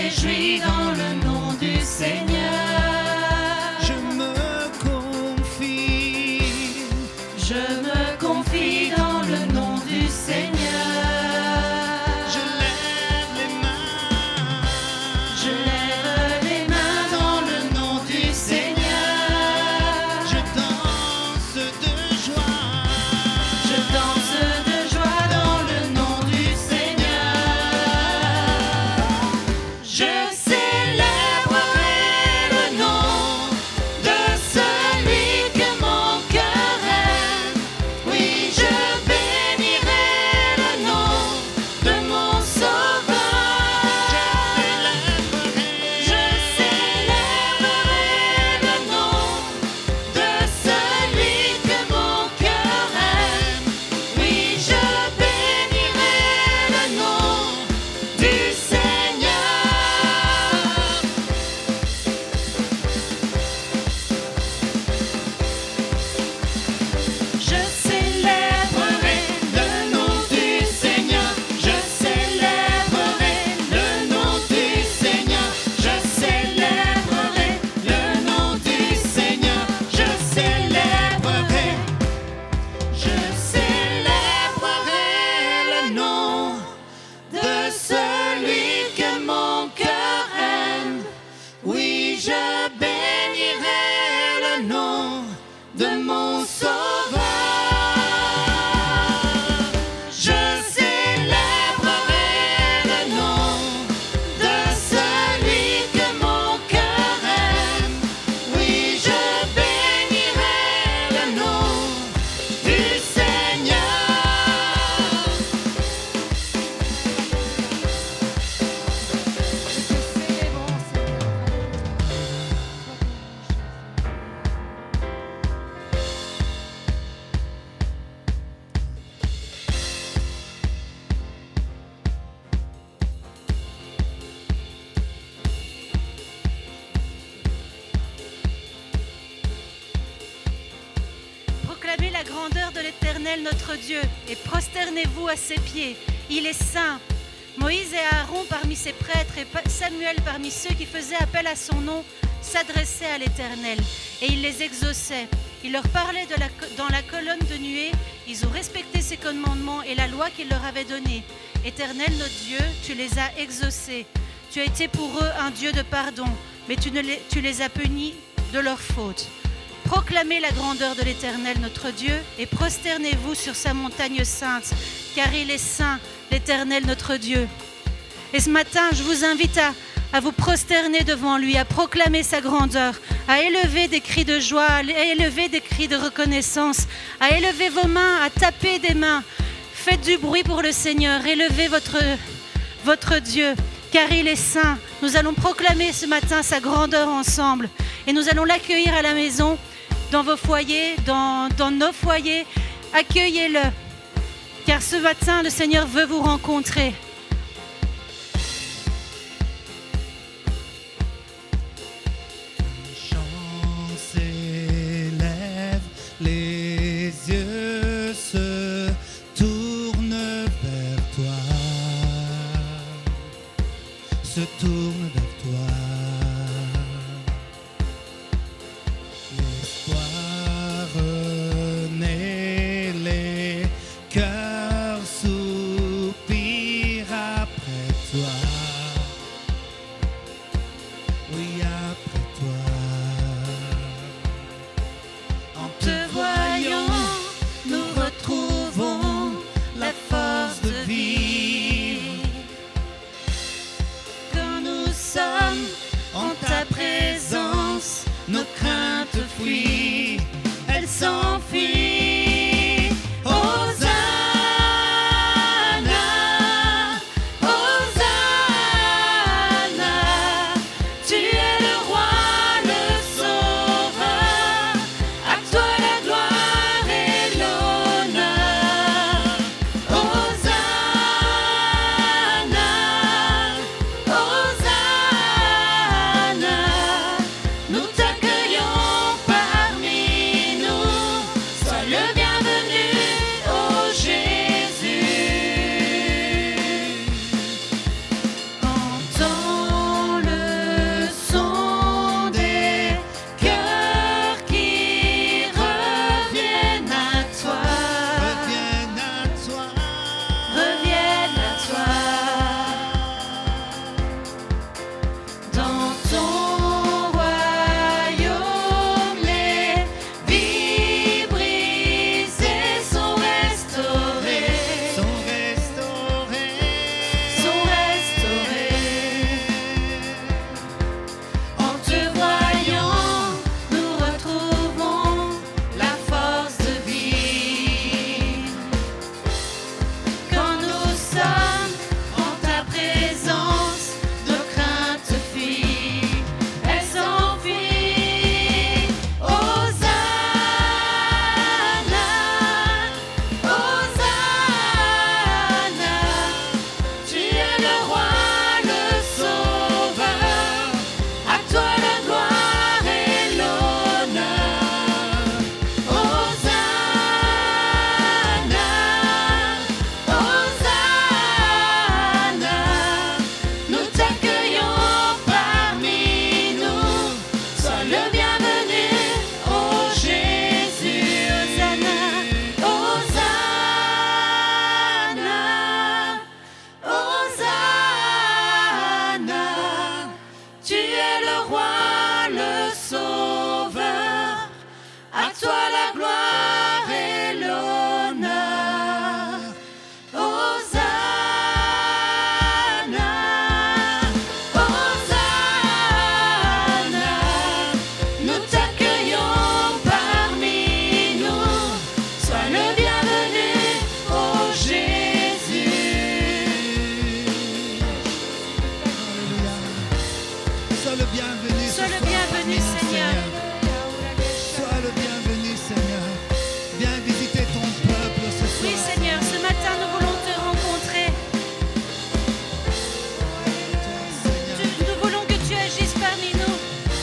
réjouis dans le nom du Seigneur. Je me confie. Je me confie dans le nom du Seigneur. Je lève les mains. Je lève les mains dans le nom du Seigneur. Je danse de joie. Je danse de joie dans le nom du Seigneur. Je célébrerai le nom de celui que mon cœur aime. Oui, je bénirai le nom de mon Sauveur. Je célébrerai le nom de celui que mon cœur aime. Oui, je bénirai le nom du Seigneur. Je célébrerai le nom du Seigneur. Je célébrerai le nom du Seigneur. Je célébrerai le nom du Seigneur. Je célébrerai. Je célébrerai le nom de celui que mon cœur aime. Oui, je bénirai le nom de mon Sauveur. Je célébrerai le nom de celui que mon cœur aime. Oui, je bénirai le nom du Seigneur. Proclamez la grandeur de l'Éternel notre Dieu et prosternez-vous à ses pieds. Il est saint. Moïse et Aaron parmi ses prêtres et Samuel parmi ceux qui faisaient appel à son nom s'adressaient à l'Éternel et il les exauçait. Il leur parlait dans la colonne de nuée. Ils ont respecté ses commandements et la loi qu'il leur avait donnée. Éternel notre Dieu, tu les as exaucés. Tu as été pour eux un Dieu de pardon, mais tu les as punis de leurs fautes. Proclamez la grandeur de l'Éternel notre Dieu et prosternez-vous sur sa montagne sainte, car il est saint, l'Éternel notre Dieu. Et ce matin, je vous invite à vous prosterner devant lui, à proclamer sa grandeur, à élever des cris de joie, à élever des cris de reconnaissance, à élever vos mains, à taper des mains. Faites du bruit pour le Seigneur, élevez votre Dieu, car il est saint. Nous allons proclamer ce matin sa grandeur ensemble et nous allons l'accueillir à la maison, dans vos foyers, dans nos foyers. Accueillez-le, car ce matin, le Seigneur veut vous rencontrer. Chant s'élève, les yeux se tournent vers toi. Se tournent vers toi. L'espoir renaît, les cœurs soupirent après toi. Oui, après toi. En te voyant, nous retrouvons la force de vivre. Quand nous sommes en ta présence, nos craintes fuient, elles s'enfuient. Hosanna, Hosanna, tu es le le bienvenu ce Sois le soir bienvenu, parmi nous, Seigneur. Sois le bienvenu, Seigneur. Viens visiter ton peuple ce soir. Oui, Seigneur, ce matin, nous voulons te rencontrer. Seigneur. Nous voulons que tu agisses parmi nous.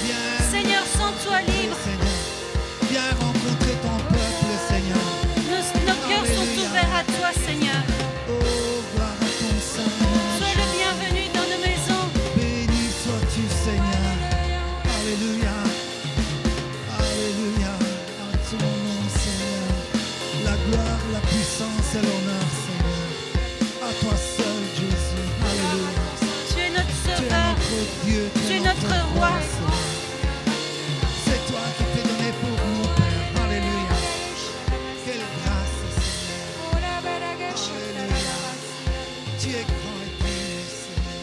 Viens, Seigneur, sens-toi libre. Seigneur. Viens rencontrer ton peuple, Seigneur. Nos cœurs sont Alléluia. ouverts à toi, Seigneur. Oh, gloire à ton Saint. Sois le bienvenu dans nos maisons. Béni sois-tu, Seigneur. Alléluia. Alléluia. À ton nom, Seigneur. La gloire, la puissance et l'honneur, Seigneur. À toi seul, Jésus. Alléluia. Tu es notre Tu es sauveur. notre Dieu. Tu es notre roi. Seigneur. C'est toi qui t'es donné pour nous, Père. Alléluia. Quelle grâce, Seigneur. Alléluia. Tu es grand et béni, Seigneur.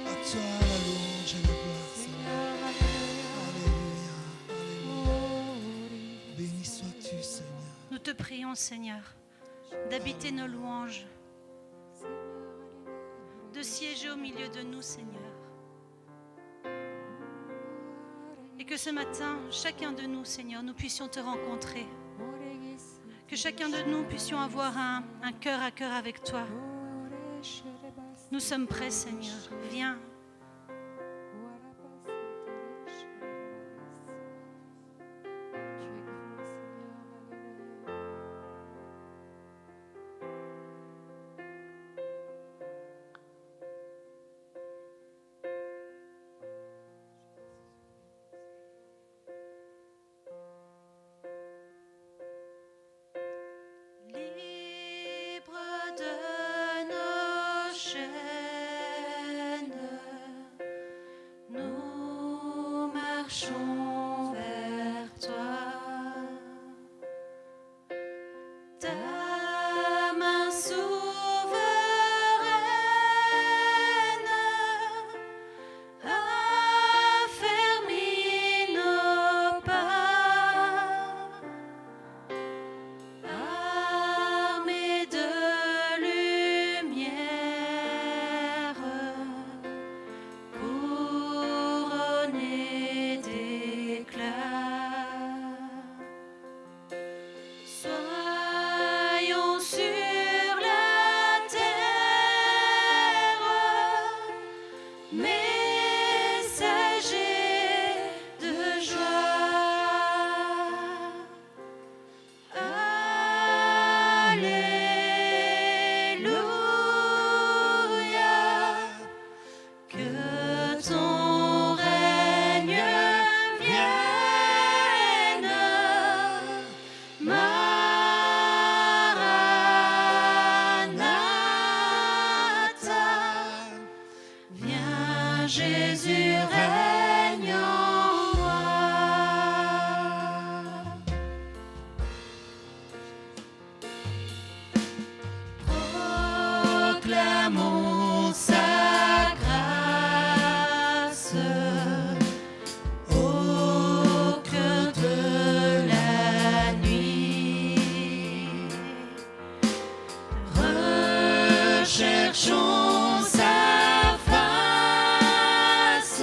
À toi la louange et la gloire, Seigneur. Alléluia. Alléluia. Béni sois-tu, Seigneur. Nous te prions, Seigneur, d'habiter nos louanges, de siéger au milieu de nous, Seigneur. Et que ce matin, chacun de nous, Seigneur, nous puissions te rencontrer. Que chacun de nous puissions avoir un cœur à cœur avec toi. Nous sommes prêts, Seigneur. Viens. Libre de nos chaînes, nous marchons vers toi. Ta main souveraine affermit nos pas. Armée de lumière, couronnée d'éclat, soyons sur la terre, messagers de joie. Alléluia, que ton règne vienne. Maranatha, viens Jésus, règne en moi. Proclamons sa grâce au cœur de la nuit. Recherchons sa face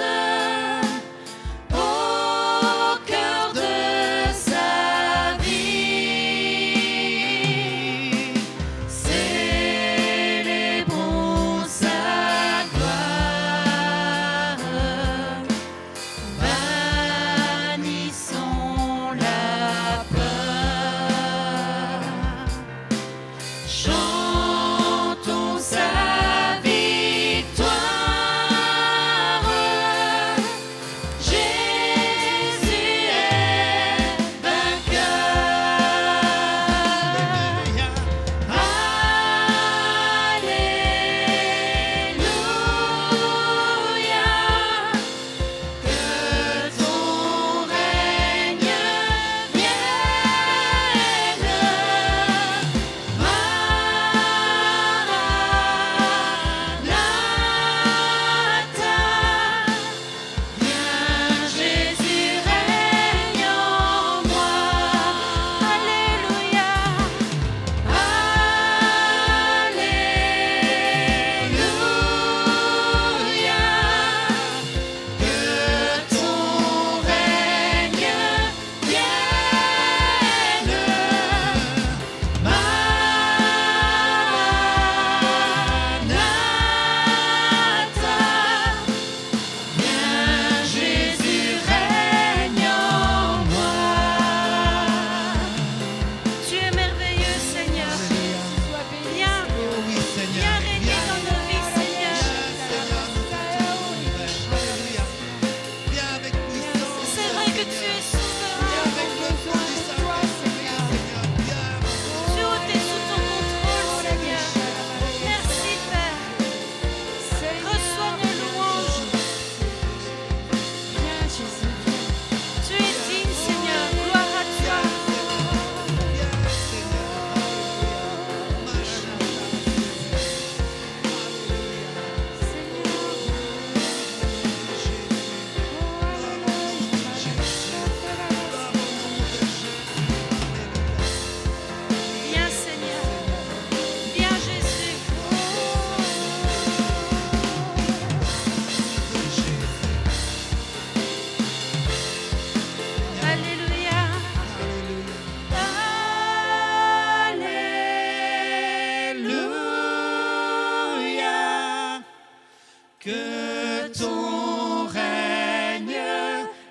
que ton règne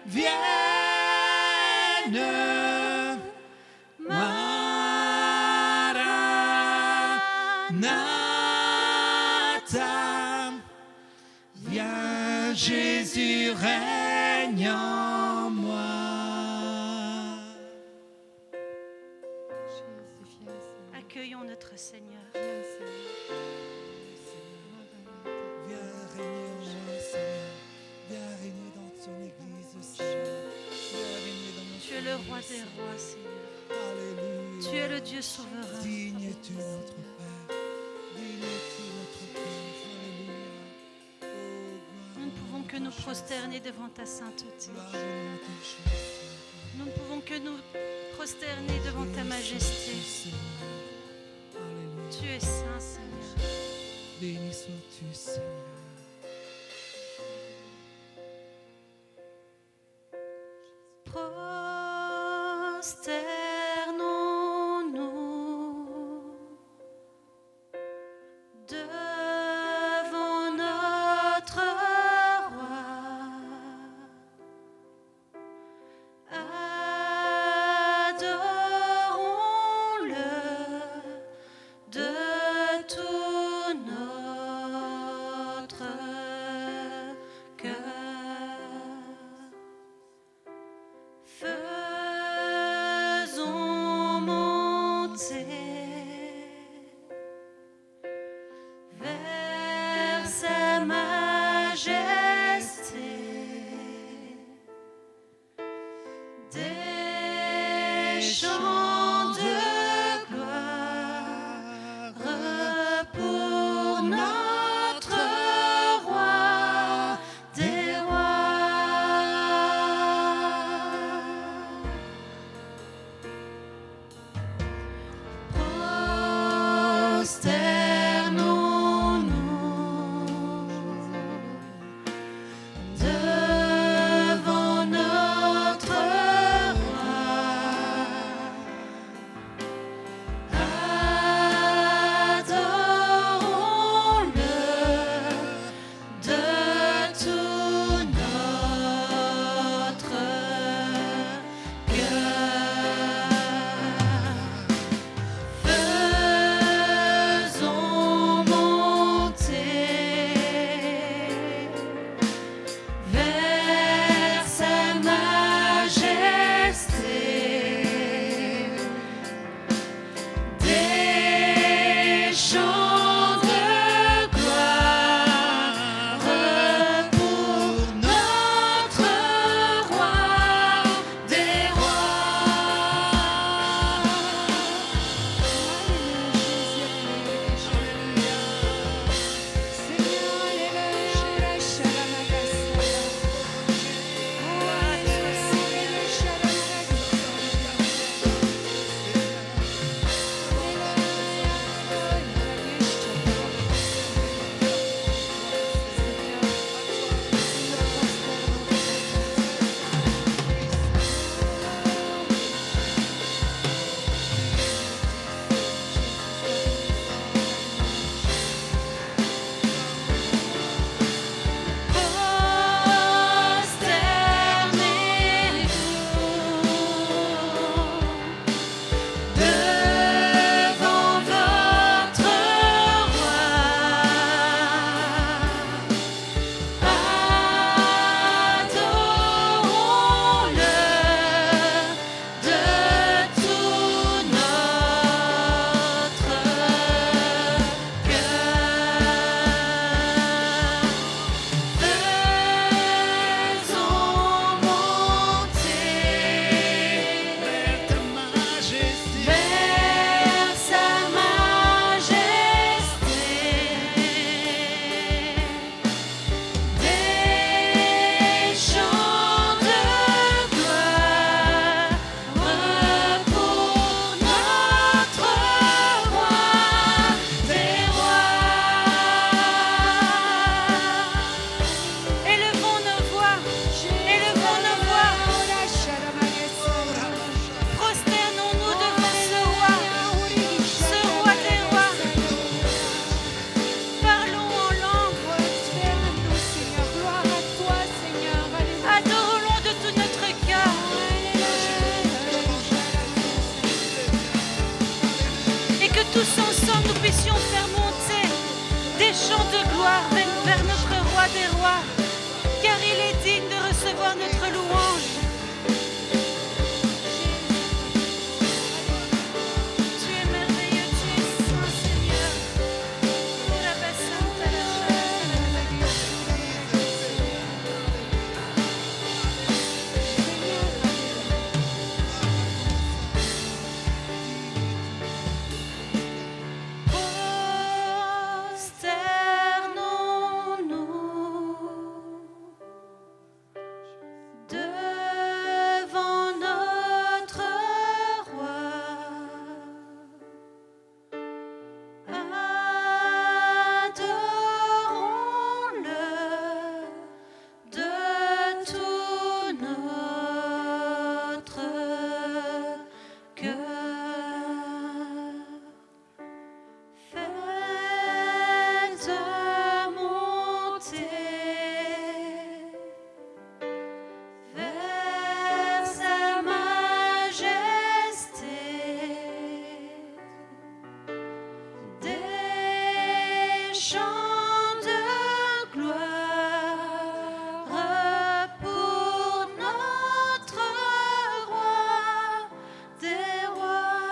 vienne. Maranatha, viens Jésus, règne en moi. Accueillons notre Seigneur. Viens régner en moi, Seigneur. Viens régner dans ton église, Seigneur. Viens régner dans notre Tu es le roi église, des rois, Seigneur. Alléluia. Tu es le Dieu souverain. Digne es-tu notre Père. Digne es-tu notre Père. Alléluia. Oh, gloire Nous ne pouvons que nous prosterner devant ta sainteté. gloire au nom de Jésus. Nous ne pouvons que nous prosterner devant ta majesté. Béni sois-tu, Seigneur. Alléluia. Tu es saint, Seigneur. Béni sois-tu, Seigneur. Prosternons-nous devant notre roi. Adorons-le de tout notre cœur. recevoir notre louange. Tu es merveilleux, tu es saint, Seigneur. Ora basanta la Prosternons-nous devant notre roi. Adorons-le de tout notre cœur. Faites monter vers sa majesté des chants de gloire pour notre roi des rois.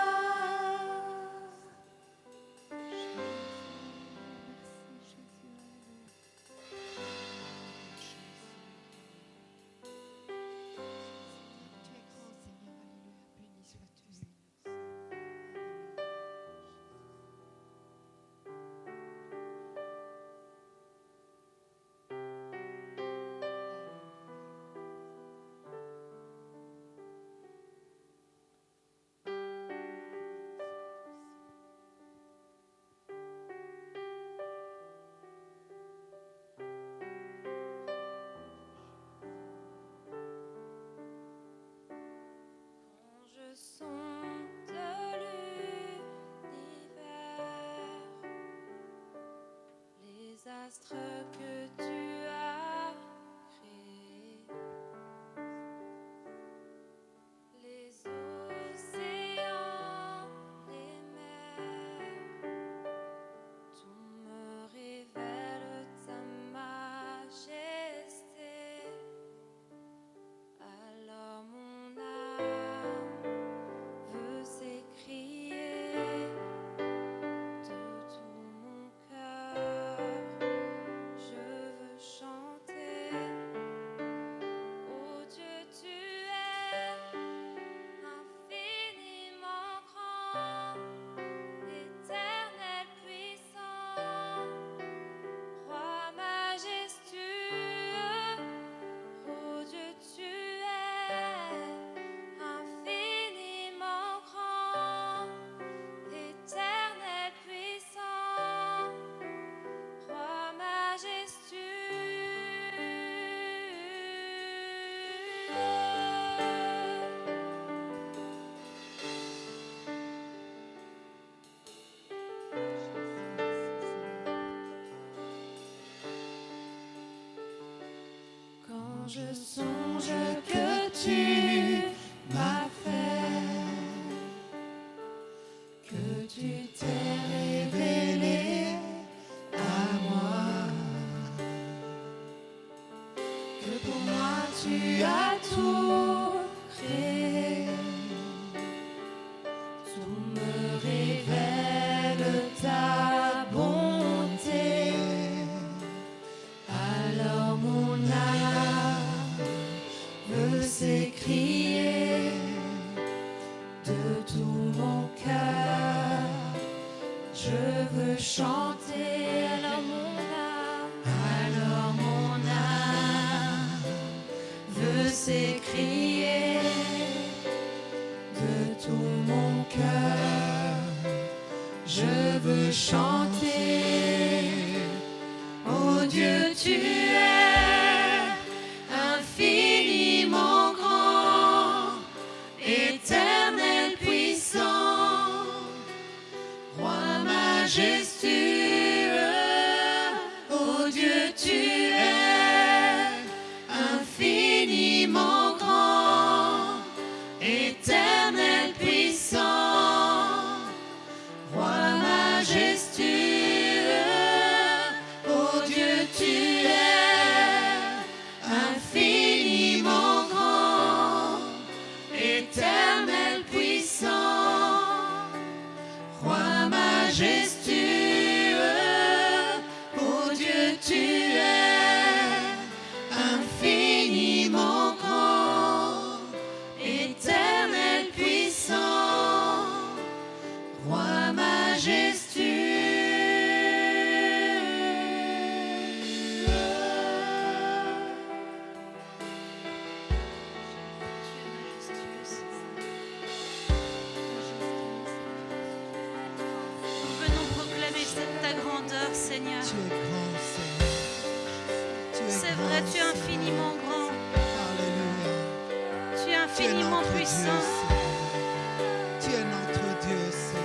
Quand je sonde l'univers, les astres que tu as créés, les océans, les mers, tout me révèle ta majesté. Alors mon âme veut s'écrier de tout mon cœur. Je veux chanter. Oh Dieu, tu es infiniment grand, éternel puissant, roi majestueux. Oh Dieu, tu es infiniment grand, éternel puissant, roi majestueux. Quand je songe que tu m'as fait, que tu t'es révélé à moi, que pour moi tu as tout créé, tout me révèle ta bonté. Alors mon âme veut s'écrier de tout mon cœur. Je veux chanter. Alors mon âme veut s'écrier de tout mon cœur. Je veux chanter. Oh Dieu, tu es infiniment grand, éternel puissant, roi majestueux. Oh Dieu, tu es infiniment grand, éternel puissant, roi majestueux. Oh Dieu, tu es c'est vrai, tu es infiniment grand. Alléluia. Tu es Tu es infiniment notre Dieu, puissant. Seigneur. Tu es notre Dieu, Seigneur.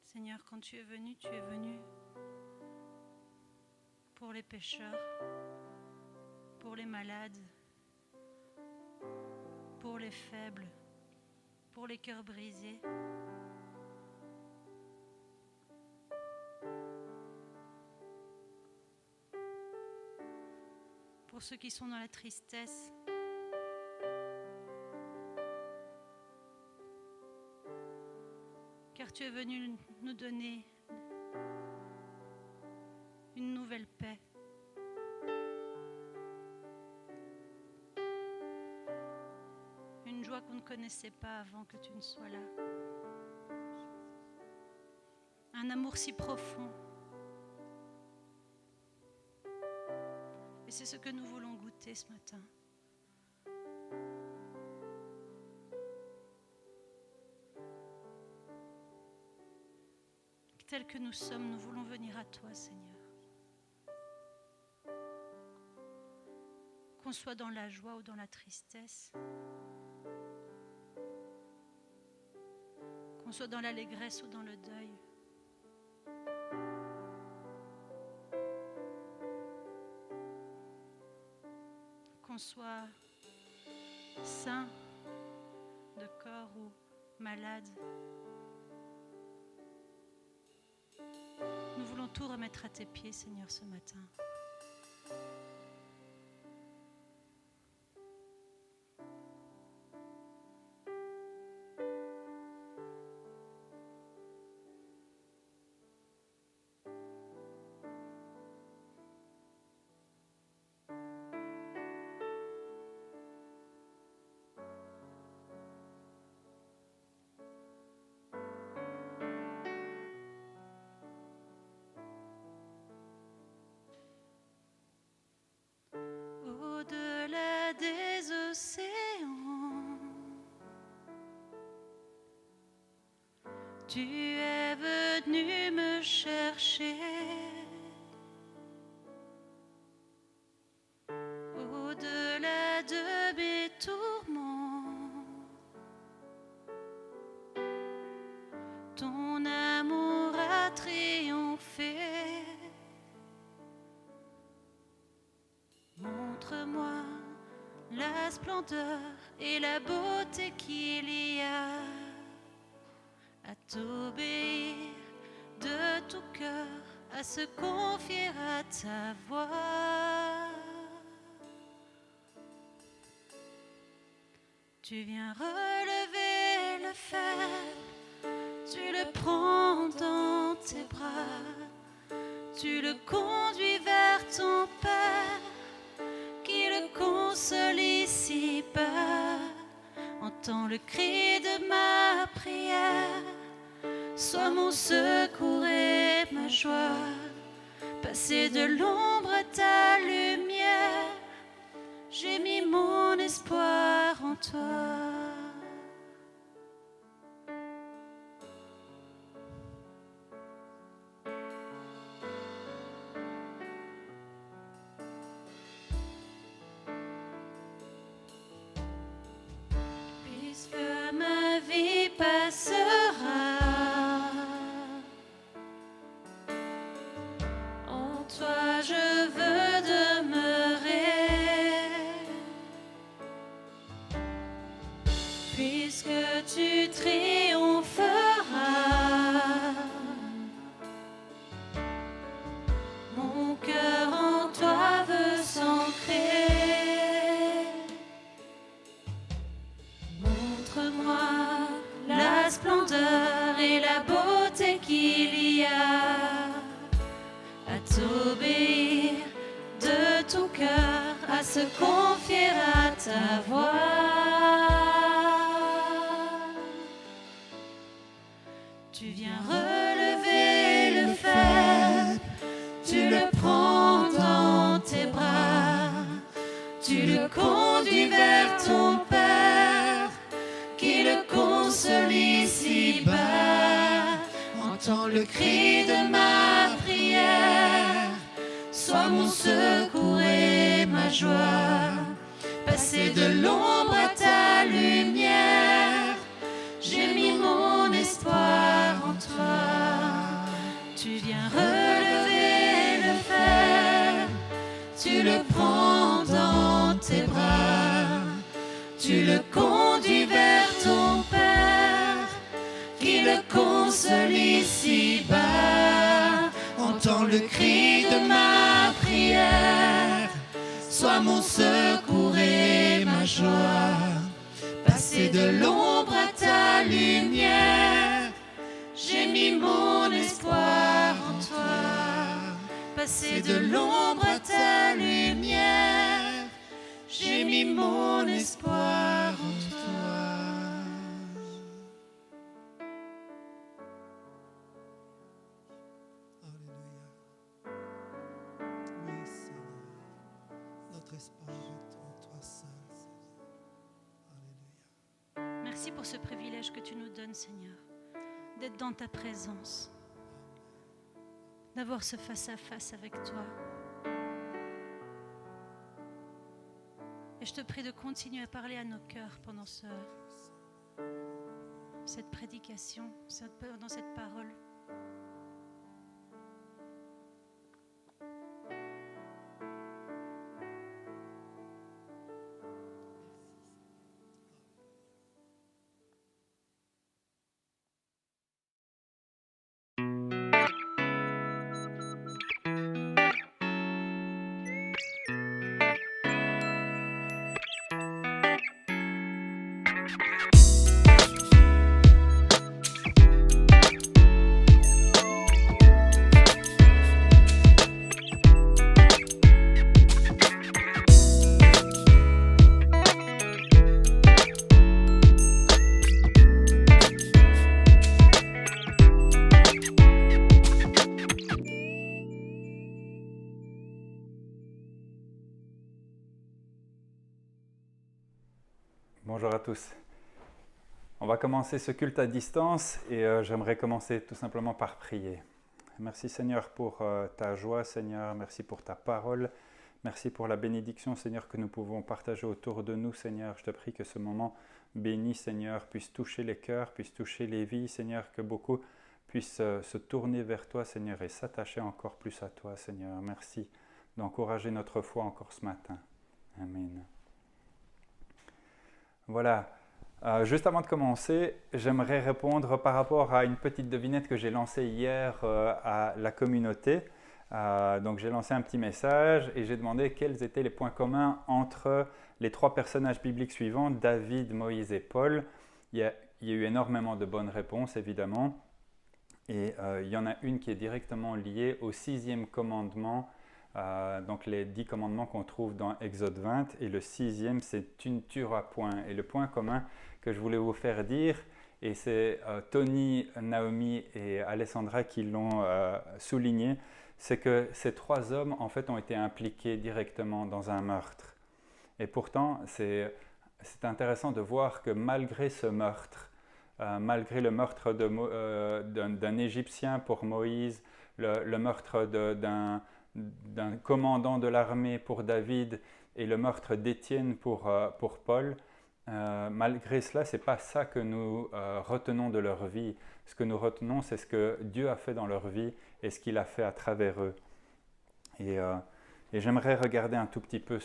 Seigneur, quand tu es venu pour les pécheurs, pour les malades, pour les faibles, pour les cœurs brisés. Pour ceux qui sont dans la tristesse. Car tu es venu nous donner une nouvelle paix. Une joie qu'on ne connaissait pas avant que tu ne sois là. Un amour si profond. Et c'est ce que nous voulons goûter ce matin. Tel que nous sommes, nous voulons venir à toi, Seigneur. Qu'on soit dans la joie ou dans la tristesse, qu'on soit dans l'allégresse ou dans le deuil. qu'on soit sain de corps ou malade. Nous voulons tout remettre à tes pieds, Seigneur, ce matin. Au-delà des océans, tu es venu me chercher. Au-delà de mes tourments, ton amour a triomphé. Montre-moi la splendeur et la beauté qu'il y a à t'obéir de tout cœur, à se confier à ta voix. Tu viens relever le faible, tu le prends dans tes bras, tu le conduis vers ton Père, qui le console ici-bas. Entends le cri de ma prière, sois mon secours et ma joie. Passer de l'ombre à ta lumière, j'ai mis mon espoir en toi. Puisque ma vie passera, en toi je veux demeurer. Puisque tu triompheras, mon cœur en toi veut s'ancrer. Montre-moi la splendeur et la beauté qu'il y a à t'obéir de tout cœur, à se confier à ta voix. Tu viens relever le faible, tu le prends dans tes bras, tu le conduis vers ton Père, qui le console ici-bas. Entends le cri de ma prière, sois mon secours et ma joie. Passer de l'ombre à ta lumière, j'ai mis mon espoir en toi. Tu viens relever le faible, tu le prends dans tes bras, tu le conduis vers ton Père, qui le console ici-bas. Entends le cri de ma prière, sois mon secours et ma joie. Passer de l'ombre à ta lumière, j'ai mis mon espoir en toi. Passer de l'ombre à ta lumière, j'ai mis mon espoir en toi. Alléluia. Oui, Seigneur. Notre espoir est en toi seul, Seigneur. Alléluia. Merci pour ce privilège que tu nous donnes, Seigneur, d'être dans ta présence, d'avoir ce face-à-face avec toi. Et je te prie de continuer à parler à nos cœurs pendant cette prédication, dans cette parole. Bonjour à tous. On va commencer ce culte à distance et j'aimerais commencer tout simplement par prier. Merci Seigneur pour ta joie, Seigneur. Merci pour ta parole. Merci pour la bénédiction, Seigneur, que nous pouvons partager autour de nous, Seigneur. Je te prie que ce moment béni, Seigneur, puisse toucher les cœurs, puisse toucher les vies, Seigneur, que beaucoup puissent se tourner vers toi, Seigneur, et s'attacher encore plus à toi, Seigneur. Merci d'encourager notre foi encore ce matin. Amen. Voilà. Juste avant de commencer, j'aimerais répondre par rapport à une petite devinette que j'ai lancée hier à la communauté. Donc j'ai lancé un petit message et j'ai demandé quels étaient les points communs entre les trois personnages bibliques suivants, David, Moïse et Paul. Il y a eu énormément de bonnes réponses, évidemment. Et il y en a une qui est directement liée au 6e commandement, donc les 10 commandements qu'on trouve dans Exode 20. Et le 6e, c'est « Tu ne tueras point ». Et le point commun que je voulais vous faire dire, et c'est Tony, Naomi et Alessandra qui l'ont souligné, c'est que ces trois hommes en fait ont été impliqués directement dans un meurtre. Et pourtant, c'est intéressant de voir que malgré ce meurtre, malgré le meurtre d'un Égyptien pour Moïse, le meurtre d'un commandant de l'armée pour David et le meurtre d'Étienne pour Paul, malgré cela, ce n'est pas ça que nous retenons de leur vie. Ce que nous retenons, c'est ce que Dieu a fait dans leur vie et ce qu'il a fait à travers eux. Et j'aimerais regarder un tout petit peu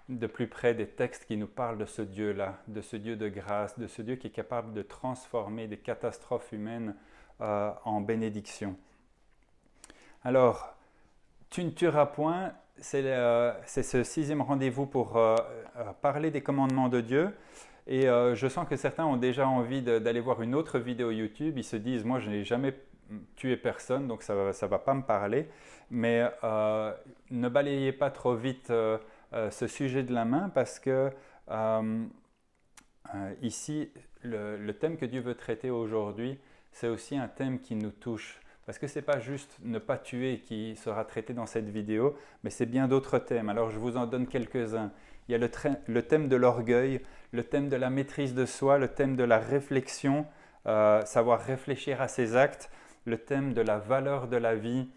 de plus près des textes qui nous parlent de ce Dieu-là, de ce Dieu de grâce, de ce Dieu qui est capable de transformer des catastrophes humaines en bénédictions. Alors, tu ne tueras point, c'est ce 6e rendez-vous pour parler des commandements de Dieu. Et je sens que certains ont déjà envie d'aller voir une autre vidéo YouTube. Ils se disent, moi je n'ai jamais tué personne, donc ça ne va pas me parler. Mais ne balayez pas trop vite ce sujet de la main parce que ici, le thème que Dieu veut traiter aujourd'hui, c'est aussi un thème qui nous touche. Parce que ce n'est pas juste ne pas tuer qui sera traité dans cette vidéo, mais c'est bien d'autres thèmes. Alors je vous en donne quelques-uns. Il y a le thème de l'orgueil, le thème de la maîtrise de soi, le thème de la réflexion, savoir réfléchir à ses actes, le thème de la valeur de la vie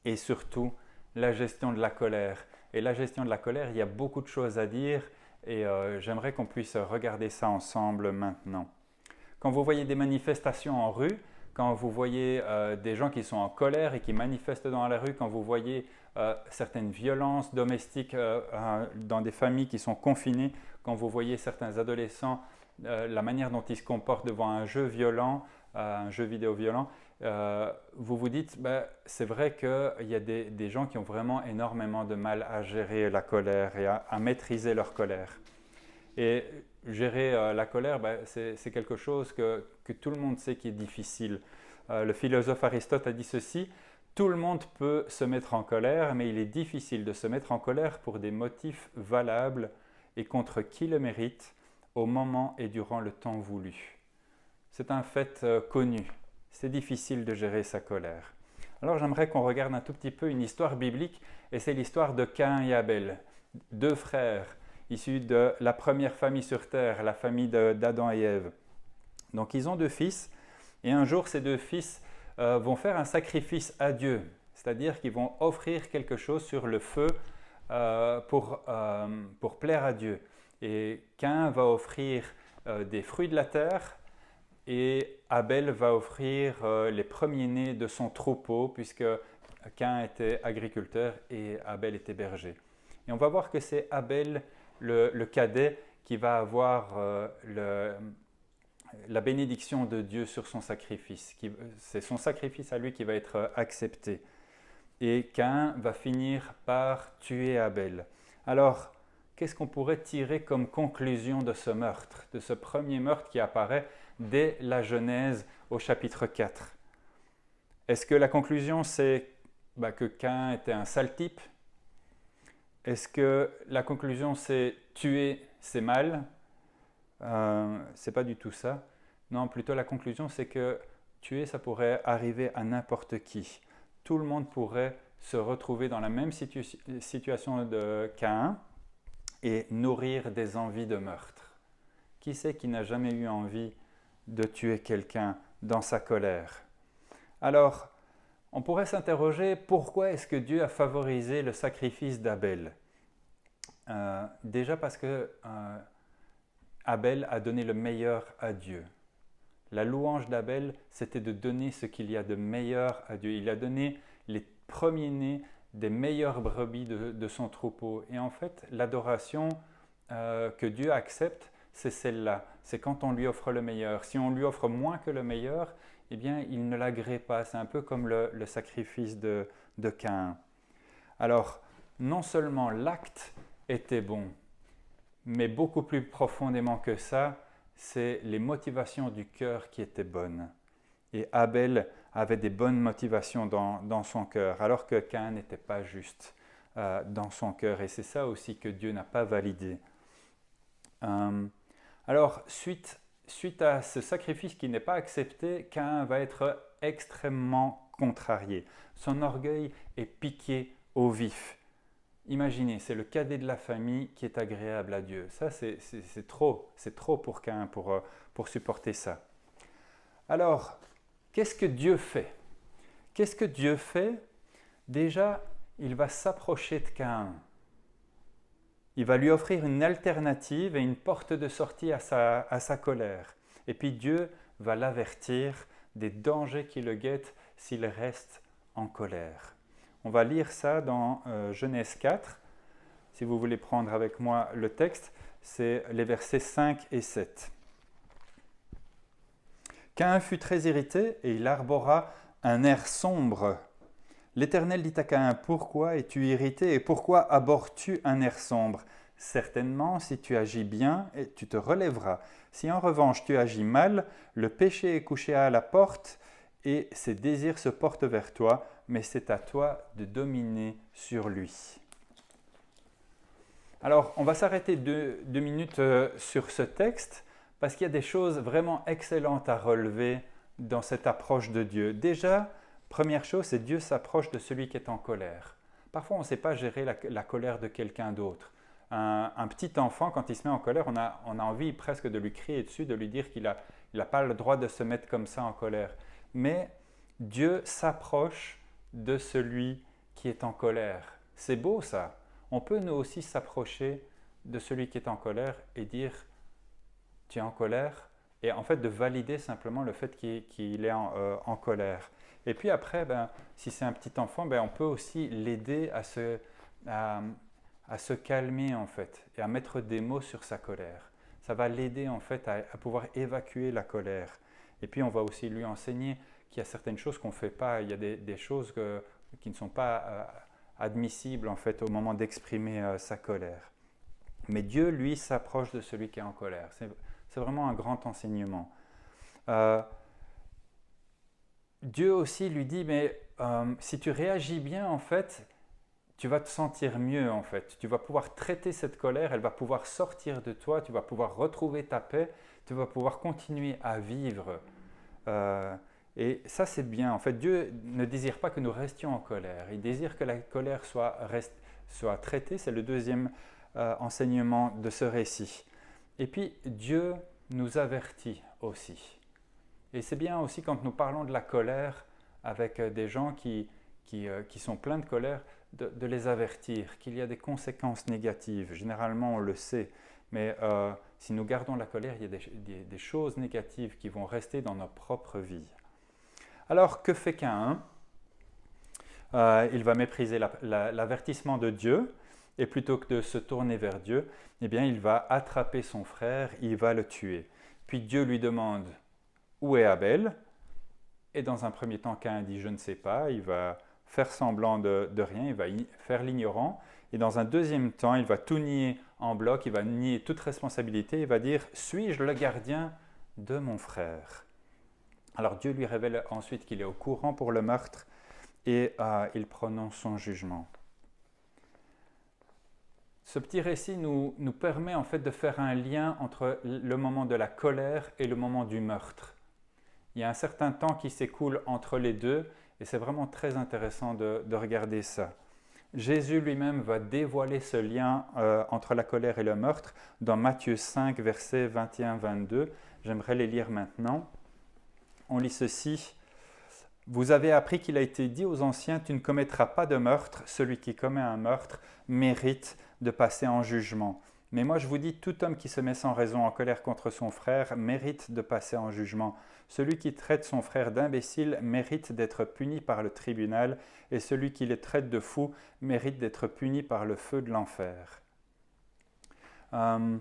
et surtout la gestion de la colère. Et la gestion de la colère, il y a beaucoup de choses à dire et j'aimerais qu'on puisse regarder ça ensemble maintenant. Quand vous voyez des manifestations en rue, quand vous voyez des gens qui sont en colère et qui manifestent dans la rue, quand vous voyez certaines violences domestiques dans des familles qui sont confinées, quand vous voyez certains adolescents, la manière dont ils se comportent devant un jeu violent, un jeu vidéo violent, vous vous dites, c'est vrai qu'il y a des gens qui ont vraiment énormément de mal à gérer la colère et à maîtriser leur colère. Et gérer la colère, c'est quelque chose que tout le monde sait qui est difficile. Le philosophe Aristote a dit ceci, tout le monde peut se mettre en colère, mais il est difficile de se mettre en colère pour des motifs valables et contre qui le mérite au moment et durant le temps voulu. C'est un fait connu. C'est difficile de gérer sa colère. Alors j'aimerais qu'on regarde un tout petit peu une histoire biblique, et c'est l'histoire de Caïn et Abel, deux frères issus de la première famille sur terre, la famille d'Adam et Ève. Donc ils ont deux fils, et un jour ces deux fils vont faire un sacrifice à Dieu, c'est-à-dire qu'ils vont offrir quelque chose sur le feu pour plaire à Dieu. Et Caïn va offrir des fruits de la terre, et Abel va offrir les premiers-nés de son troupeau, puisque Caïn était agriculteur et Abel était berger. Et on va voir que c'est Abel, le cadet, qui va avoir la bénédiction de Dieu sur son sacrifice. C'est son sacrifice à lui qui va être accepté. Et Caïn va finir par tuer Abel. Alors, qu'est-ce qu'on pourrait tirer comme conclusion de ce meurtre, de ce premier meurtre qui apparaît dès la Genèse au chapitre 4? Est-ce que la conclusion c'est que Caïn était un sale type? Est-ce que la conclusion c'est tuer c'est mal? C'est pas du tout ça. Non, plutôt la conclusion c'est que tuer ça pourrait arriver à n'importe qui. Tout le monde pourrait se retrouver dans la même situation de Caïn et nourrir des envies de meurtre. Qui c'est qui n'a jamais eu envie de tuer quelqu'un dans sa colère? Alors, on pourrait s'interroger pourquoi est-ce que Dieu a favorisé le sacrifice d'Abel? Déjà parce que Abel a donné le meilleur à Dieu. La louange d'Abel, c'était de donner ce qu'il y a de meilleur à Dieu. Il a donné les premiers-nés des meilleures brebis de son troupeau. Et en fait, l'adoration que Dieu accepte, c'est celle-là. C'est quand on lui offre le meilleur. Si on lui offre moins que le meilleur, eh bien, il ne l'agrée pas. C'est un peu comme le sacrifice de Caïn. Alors, non seulement l'acte était bon, mais beaucoup plus profondément que ça, c'est les motivations du cœur qui étaient bonnes. Et Abel avait des bonnes motivations dans son cœur, alors que Caïn n'était pas juste dans son cœur. Et c'est ça aussi que Dieu n'a pas validé. Alors, suite à ce sacrifice qui n'est pas accepté, Caïn va être extrêmement contrarié. Son orgueil est piqué au vif. Imaginez, c'est le cadet de la famille qui est agréable à Dieu. Ça, c'est trop pour Caïn pour supporter ça. Alors, qu'est-ce que Dieu fait? Qu'est-ce que Dieu fait? Déjà, il va s'approcher de Caïn. Il va lui offrir une alternative et une porte de sortie à sa colère. Et puis Dieu va l'avertir des dangers qui le guettent s'il reste en colère. On va lire ça dans Genèse 4. Si vous voulez prendre avec moi le texte, c'est les versets 5 et 7. Caïn fut très irrité et il arbora un air sombre. L'Éternel dit à Caïn, « Pourquoi es-tu irrité et pourquoi abordes-tu un air sombre? Certainement, si tu agis bien, tu te relèveras. Si en revanche tu agis mal, le péché est couché à la porte et ses désirs se portent vers toi, mais c'est à toi de dominer sur lui. » Alors, on va s'arrêter deux minutes sur ce texte parce qu'il y a des choses vraiment excellentes à relever dans cette approche de Dieu. Déjà, première chose, c'est Dieu s'approche de celui qui est en colère. Parfois, on ne sait pas gérer la colère de quelqu'un d'autre. Un petit enfant, quand il se met en colère, on a envie presque de lui crier dessus, de lui dire qu'il n'a pas le droit de se mettre comme ça en colère. Mais Dieu s'approche de celui qui est en colère. C'est beau ça. On peut nous aussi s'approcher de celui qui est en colère et dire « tu es en colère ?» et en fait de valider simplement le fait qu'il est en colère. Et puis après, si c'est un petit enfant, on peut aussi l'aider à se calmer en fait et à mettre des mots sur sa colère. Ça va l'aider en fait à pouvoir évacuer la colère. Et puis on va aussi lui enseigner qu'il y a certaines choses qu'on ne fait pas, il y a des choses qui ne sont pas admissibles en fait au moment d'exprimer sa colère. Mais Dieu, lui, s'approche de celui qui est en colère. C'est vraiment un grand enseignement. Dieu aussi lui dit, mais si tu réagis bien, en fait, tu vas te sentir mieux, en fait. Tu vas pouvoir traiter cette colère, elle va pouvoir sortir de toi, tu vas pouvoir retrouver ta paix, tu vas pouvoir continuer à vivre. Et ça, c'est bien. En fait, Dieu ne désire pas que nous restions en colère. Il désire que la colère soit traitée. C'est le deuxième enseignement de ce récit. Et puis, Dieu nous avertit aussi. Et c'est bien aussi quand nous parlons de la colère avec des gens qui sont pleins de colère, de les avertir qu'il y a des conséquences négatives. Généralement, on le sait. Mais si nous gardons la colère, il y a des choses négatives qui vont rester dans notre propre vie. Alors, que fait Caïn? Il va mépriser l'avertissement de Dieu et plutôt que de se tourner vers Dieu, eh bien, il va attraper son frère, il va le tuer. Puis Dieu lui demande « Où est Abel ?» Et dans un premier temps, Caïn dit « Je ne sais pas », il va faire semblant de rien, il va faire l'ignorant. Et dans un deuxième temps, il va tout nier en bloc, il va nier toute responsabilité, il va dire « Suis-je le gardien de mon frère ?» Alors Dieu lui révèle ensuite qu'il est au courant pour le meurtre et il prononce son jugement. Ce petit récit nous permet en fait de faire un lien entre le moment de la colère et le moment du meurtre. Il y a un certain temps qui s'écoule entre les deux et c'est vraiment très intéressant de regarder ça. Jésus lui-même va dévoiler ce lien entre la colère et le meurtre dans Matthieu 5, versets 21-22. J'aimerais les lire maintenant. On lit ceci. « Vous avez appris qu'il a été dit aux anciens, tu ne commettras pas de meurtre. Celui qui commet un meurtre mérite de passer en jugement. Mais moi je vous dis, tout homme qui se met sans raison en colère contre son frère mérite de passer en jugement. Celui qui traite son frère d'imbécile mérite d'être puni par le tribunal, et celui qui le traite de fou mérite d'être puni par le feu de l'enfer. » Dans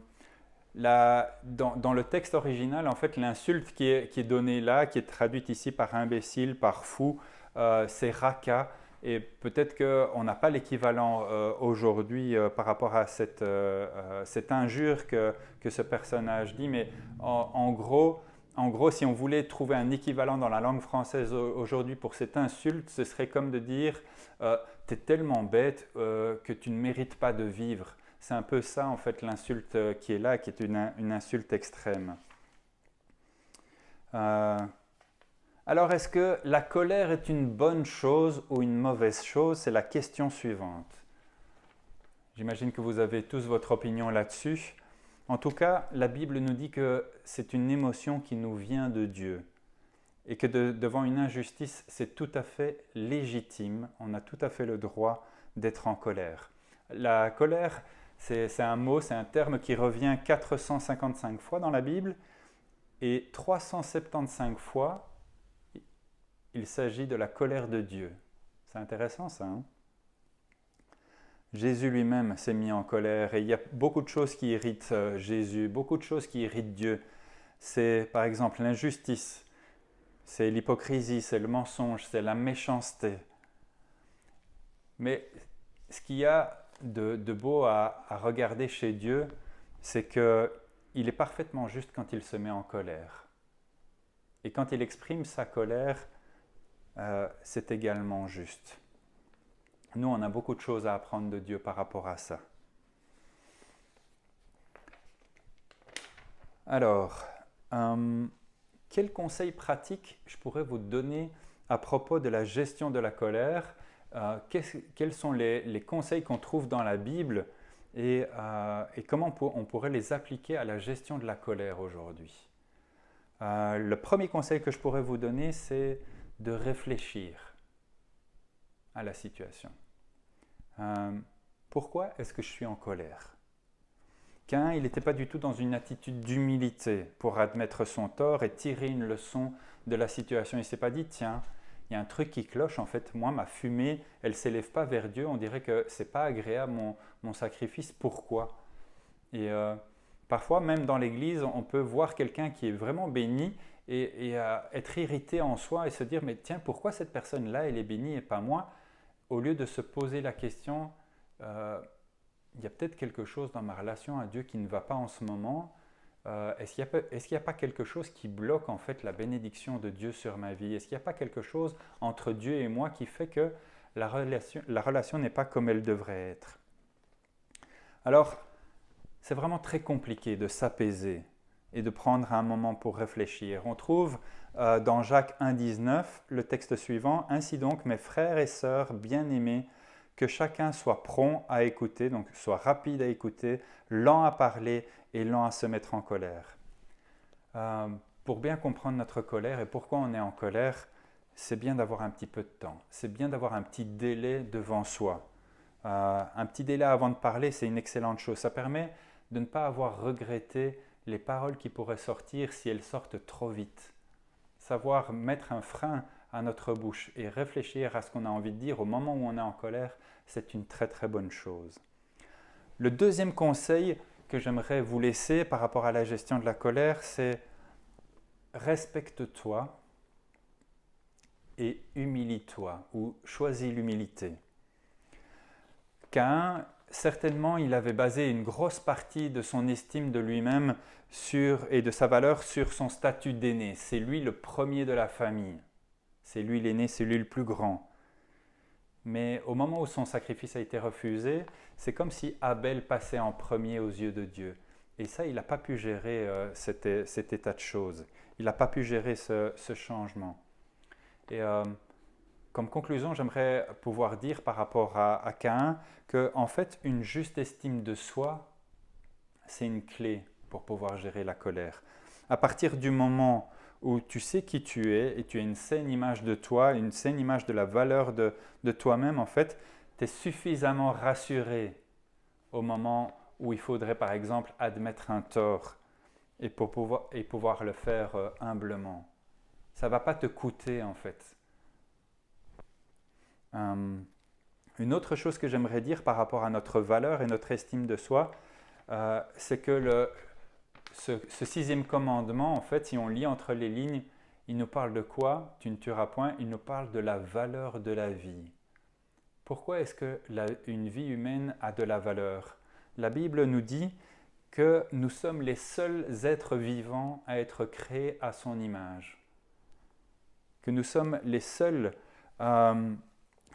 le texte original, en fait, l'insulte qui est donnée là, qui est traduite ici par imbécile, par fou, c'est raka. Et peut-être qu'on n'a pas l'équivalent aujourd'hui par rapport à cette injure que ce personnage dit, mais en gros, si on voulait trouver un équivalent dans la langue française aujourd'hui pour cette insulte, ce serait comme de dire « t'es tellement bête que tu ne mérites pas de vivre ». C'est un peu ça, en fait, l'insulte qui est là, qui est une insulte extrême. Alors, est-ce que la colère est une bonne chose ou une mauvaise chose? C'est la question suivante. J'imagine que vous avez tous votre opinion là-dessus. En tout cas, la Bible nous dit que c'est une émotion qui nous vient de Dieu et que devant une injustice, c'est tout à fait légitime. On a tout à fait le droit d'être en colère. La colère, c'est un mot, c'est un terme qui revient 455 fois dans la Bible et 375 fois, il s'agit de la colère de Dieu. C'est intéressant ça, hein? Jésus lui-même s'est mis en colère et il y a beaucoup de choses qui irritent Jésus, beaucoup de choses qui irritent Dieu. C'est par exemple l'injustice, c'est l'hypocrisie, c'est le mensonge, c'est la méchanceté. Mais ce qu'il y a de beau à regarder chez Dieu, c'est qu'il est parfaitement juste quand il se met en colère. Et quand il exprime sa colère, c'est également juste. Nous, on a beaucoup de choses à apprendre de Dieu par rapport à ça. Alors, quels conseils pratiques je pourrais vous donner à propos de la gestion de la colère? Quels sont les conseils qu'on trouve dans la Bible et comment on pourrait les appliquer à la gestion de la colère aujourd'hui? Le premier conseil que je pourrais vous donner, c'est de réfléchir à la situation. Pourquoi est-ce que je suis en colère? Caïn, il n'était pas du tout dans une attitude d'humilité pour admettre son tort et tirer une leçon de la situation. Il ne s'est pas dit, tiens, il y a un truc qui cloche, en fait, moi, ma fumée, elle ne s'élève pas vers Dieu, on dirait que ce n'est pas agréable mon sacrifice, pourquoi? Et parfois, même dans l'Église, on peut voir quelqu'un qui est vraiment béni et être irrité en soi et se dire, mais tiens, pourquoi cette personne-là, elle est bénie et pas moi? Au lieu de se poser la question, il y a peut-être quelque chose dans ma relation à Dieu qui ne va pas en ce moment. Est-ce qu'il n'y a pas quelque chose qui bloque en fait la bénédiction de Dieu sur ma vie? Est-ce qu'il n'y a pas quelque chose entre Dieu et moi qui fait que la relation n'est pas comme elle devrait être? Alors, c'est vraiment très compliqué de s'apaiser et de prendre un moment pour réfléchir. On trouve dans Jacques 1,19 le texte suivant « Ainsi donc, mes frères et sœurs bien-aimés, que chacun soit prompt à écouter, donc soit rapide à écouter, lent à parler et lent à se mettre en colère. » Pour bien comprendre notre colère et pourquoi on est en colère, c'est bien d'avoir un petit peu de temps. C'est bien d'avoir un petit délai devant soi. Un petit délai avant de parler, c'est une excellente chose. Ça permet de ne pas avoir regretté les paroles qui pourraient sortir si elles sortent trop vite. Savoir mettre un frein à notre bouche et réfléchir à ce qu'on a envie de dire au moment où on est en colère, c'est une très très bonne chose. Le deuxième conseil que j'aimerais vous laisser par rapport à la gestion de la colère, c'est respecte-toi et humilie-toi ou choisis l'humilité. Caïn, certainement, il avait basé une grosse partie de son estime de lui-même et de sa valeur sur son statut d'aîné. C'est lui le premier de la famille. C'est lui l'aîné, c'est lui le plus grand. Mais au moment où son sacrifice a été refusé, c'est comme si Abel passait en premier aux yeux de Dieu. Et ça, il n'a pas pu gérer cet état de choses. Il n'a pas pu gérer ce changement. Et comme conclusion, j'aimerais pouvoir dire par rapport à Caïn que, en fait, une juste estime de soi, c'est une clé pour pouvoir gérer la colère. À partir du moment où tu sais qui tu es et tu as une saine image de toi, une saine image de la valeur de toi-même, en fait, tu es suffisamment rassuré au moment où il faudrait, par exemple, admettre un tort et pouvoir le faire humblement. Ça ne va pas te coûter, en fait. Une autre chose que j'aimerais dire par rapport à notre valeur et notre estime de soi, c'est que ce 6e commandement, en fait, si on lit entre les lignes, il nous parle de quoi? Tu ne tueras point. Il nous parle de la valeur de la vie. Pourquoi est-ce qu'une vie humaine a de la valeur? La Bible nous dit que nous sommes les seuls êtres vivants à être créés à son image. Que nous sommes les seuls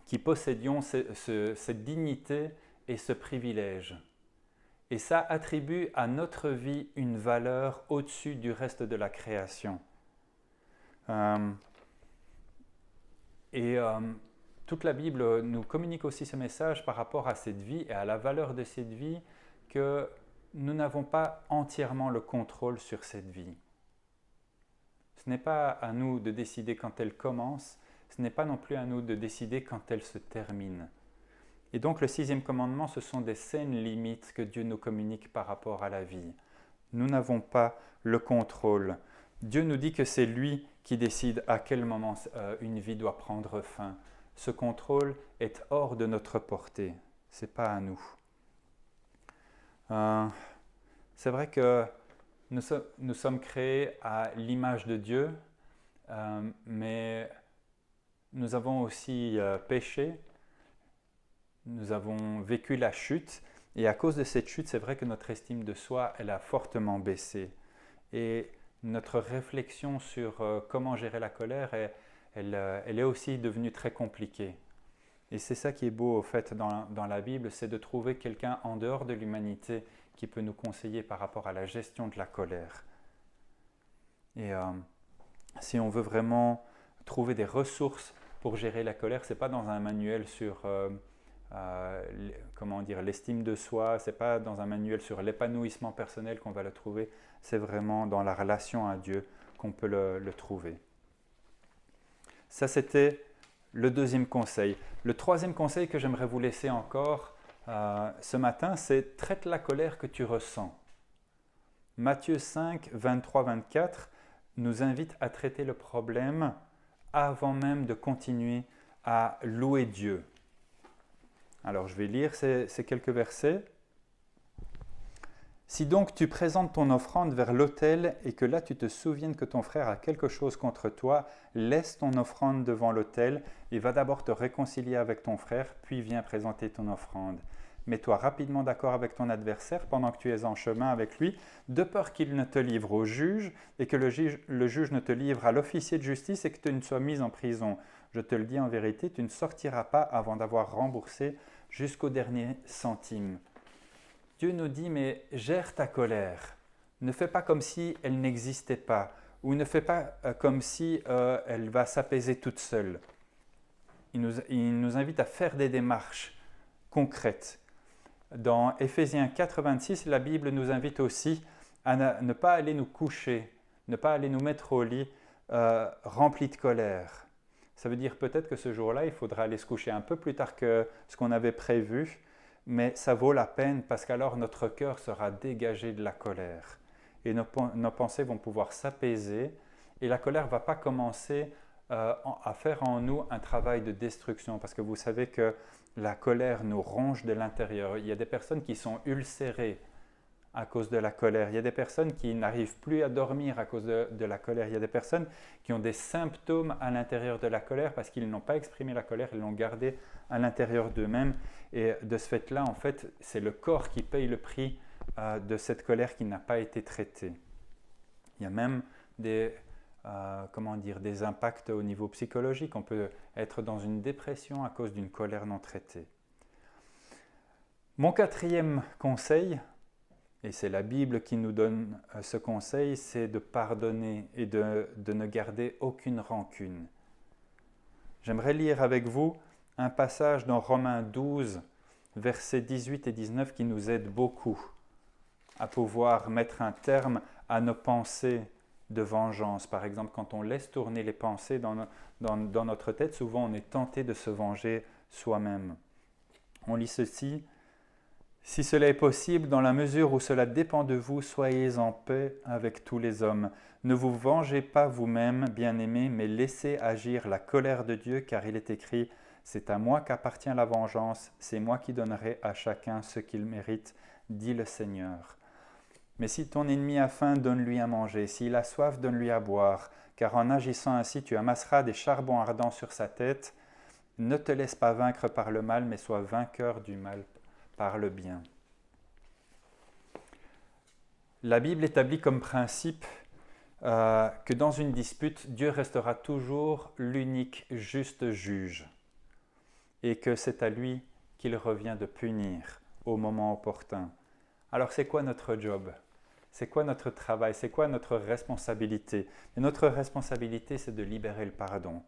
qui possédions cette dignité et ce privilège. Et ça attribue à notre vie une valeur au-dessus du reste de la création. Toute la Bible nous communique aussi ce message par rapport à cette vie et à la valeur de cette vie, que nous n'avons pas entièrement le contrôle sur cette vie. Ce n'est pas à nous de décider quand elle commence, ce n'est pas non plus à nous de décider quand elle se termine. Et donc le 6e commandement, ce sont des saines limites que Dieu nous communique par rapport à la vie. Nous n'avons pas le contrôle. Dieu nous dit que c'est lui qui décide à quel moment une vie doit prendre fin. Ce contrôle est hors de notre portée. Ce n'est pas à nous. C'est vrai que nous sommes créés à l'image de Dieu, mais nous avons aussi péché. Nous avons vécu la chute, et à cause de cette chute, c'est vrai que notre estime de soi, elle a fortement baissé. Et notre réflexion sur comment gérer la colère, elle est aussi devenue très compliquée. Et c'est ça qui est beau, au fait, dans la Bible, c'est de trouver quelqu'un en dehors de l'humanité qui peut nous conseiller par rapport à la gestion de la colère. Et si on veut vraiment trouver des ressources pour gérer la colère, ce n'est pas dans un manuel sur l'estime de soi, ce n'est pas dans un manuel sur l'épanouissement personnel qu'on va le trouver, c'est vraiment dans la relation à Dieu qu'on peut le trouver. Ça, c'était le 2e conseil. Le 3e conseil que j'aimerais vous laisser encore ce matin, c'est « traite la colère que tu ressens ». Matthieu 5, 23-24 nous invite à traiter le problème avant même de continuer à louer Dieu. Alors je vais lire ces quelques versets. Si donc tu présentes ton offrande vers l'autel et que là tu te souviennes que ton frère a quelque chose contre toi, laisse ton offrande devant l'autel et va d'abord te réconcilier avec ton frère, puis viens présenter ton offrande. Mets-toi rapidement d'accord avec ton adversaire pendant que tu es en chemin avec lui, de peur qu'il ne te livre au juge et que le juge ne te livre à l'officier de justice et que tu ne sois mis en prison. Je te le dis en vérité, tu ne sortiras pas avant d'avoir remboursé jusqu'au dernier centime. Dieu nous dit, mais gère ta colère. Ne fais pas comme si elle n'existait pas, ou ne fais pas comme si elle va s'apaiser toute seule. Il nous invite à faire des démarches concrètes. Dans Éphésiens 4, 26, la Bible nous invite aussi à ne pas aller nous coucher, ne pas aller nous mettre au lit remplis de colère. Ça veut dire peut-être que ce jour-là, il faudra aller se coucher un peu plus tard que ce qu'on avait prévu, mais ça vaut la peine parce qu'alors notre cœur sera dégagé de la colère et nos pensées vont pouvoir s'apaiser et la colère ne va pas commencer à faire en nous un travail de destruction parce que vous savez que la colère nous ronge de l'intérieur. Il y a des personnes qui sont ulcérées à cause de la colère. Il y a des personnes qui n'arrivent plus à dormir à cause de la colère. Il y a des personnes qui ont des symptômes à l'intérieur de la colère parce qu'ils n'ont pas exprimé la colère, ils l'ont gardée à l'intérieur d'eux-mêmes. Et de ce fait-là, en fait, c'est le corps qui paye le prix de cette colère qui n'a pas été traitée. Il y a même des impacts au niveau psychologique. On peut être dans une dépression à cause d'une colère non traitée. Mon 4e conseil, et c'est la Bible qui nous donne ce conseil, c'est de pardonner et de ne garder aucune rancune. J'aimerais lire avec vous un passage dans Romains 12, versets 18 et 19 qui nous aide beaucoup à pouvoir mettre un terme à nos pensées de vengeance. Par exemple, quand on laisse tourner les pensées dans notre tête, souvent on est tenté de se venger soi-même. On lit ceci. Si cela est possible, dans la mesure où cela dépend de vous, soyez en paix avec tous les hommes. Ne vous vengez pas vous-même, bien-aimés, mais laissez agir la colère de Dieu, car il est écrit « C'est à moi qu'appartient la vengeance, c'est moi qui donnerai à chacun ce qu'il mérite, dit le Seigneur. » Mais si ton ennemi a faim, donne-lui à manger. S'il a soif, donne-lui à boire. Car en agissant ainsi, tu amasseras des charbons ardents sur sa tête. Ne te laisse pas vaincre par le mal, mais sois vainqueur du mal par le bien. La Bible établit comme principe que dans une dispute, Dieu restera toujours l'unique juste juge et que c'est à lui qu'il revient de punir au moment opportun. Alors c'est quoi notre job ? C'est quoi notre travail? C'est quoi notre responsabilité? Et notre responsabilité, c'est de libérer le pardon.